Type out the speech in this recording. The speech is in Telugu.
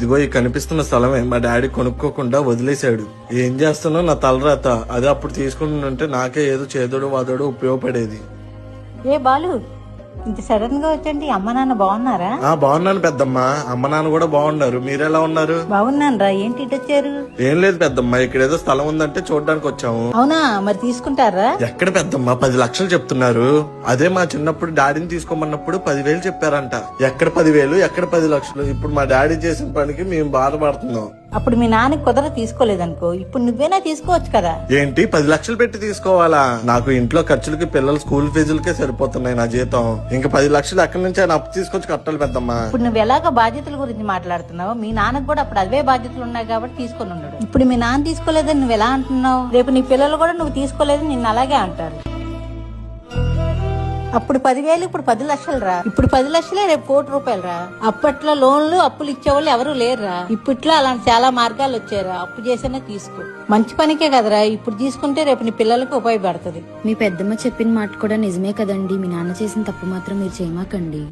ఇదిగో ఈ కనిపిస్తున్న స్థలమే మా డాడీ కొనుక్కోకుండా వదిలేశాడు. ఏం చేస్తానో నా తలరాత. అదే అప్పుడు తీసుకుని ఉంటే నాకే ఏదో చేదోడు వాదోడు ఉపయోగపడేది. ఏ బాలు, ఇంత సడన్ గా వచ్చండి. అమ్మ నాన్న బాగున్నారా? బాగున్నాను పెద్దమ్మ. అమ్మ నాన్న కూడా బాగున్నారు. మీరెలా ఉన్నారు? బాగున్నాను రా. ఏంటి ఇటు వచ్చారు? ఏం లేదు పెద్దమ్మ, ఇక్కడ ఏదో స్థలం ఉందంటే చూడడానికి వచ్చాము. అవునా, మరి తీసుకుంటారా? ఎక్కడ పెద్దమ్మ, 10 లక్షలు చెప్తున్నారు. అదే మా చిన్నప్పుడు డాడీని తీసుకోమన్నప్పుడు 10,000 చెప్పారంట. ఎక్కడ 10,000, ఎక్కడ 10 లక్షలు? ఇప్పుడు మా డాడీ చేసిన పనికి మేము బాధపడుతున్నాం. అప్పుడు మీ నాన్నకి కుదర తీసుకోలేదనుకో, ఇప్పుడు నువ్వేనా తీసుకోవచ్చు కదా. ఏంటి 10 లక్షలు పెట్టి తీసుకోవాలా? నాకు ఇంట్లో ఖర్చులకి పిల్లల స్కూల్ ఫీజులకే సరిపోతున్నాయి నా జీతం. ఇంకా 10 లక్షలు ఎక్కడి నుంచి ఆయన అప్పు తీసుకొచ్చి కట్టాలి పెద్దమ్మా. ఇప్పుడు నువ్వు ఎలాగ బాధ్యతల గురించి మాట్లాడుతున్నావు? మీ నాన్నకు కూడా అప్పుడు అవే బాధ్యతలు ఉన్నాయి కాబట్టి తీసుకొని ఉన్నాడు. ఇప్పుడు మీ నాన్న తీసుకోలేదని నువ్వు ఎలా అంటున్నావు? రేపు నీ పిల్లలు కూడా నువ్వు తీసుకోలేదని నిన్ను అలాగే అంటారు. అప్పుడు 10,000, ఇప్పుడు 10 లక్షలు రా. ఇప్పుడు 10 లక్షలే, రేపు 1 కోటి రూపాయలు రా. అప్పట్లో లోన్లు అప్పులు ఇచ్చేవాళ్ళు ఎవరు లేరురా. ఇప్పట్లో అలాంటి చాలా మార్గాలు వచ్చారా. అప్పు చేసినా తీసుకో, మంచి పనికే కదరా. ఇప్పుడు తీసుకుంటే రేపు నీ పిల్లలకు ఉపయోగపడుతుంది. మీ పెద్దమ్మ చెప్పిన మాట కూడా నిజమే కదండి. మీ నాన్న చేసిన తప్పు మాత్రం మీరు చేయమాకండి.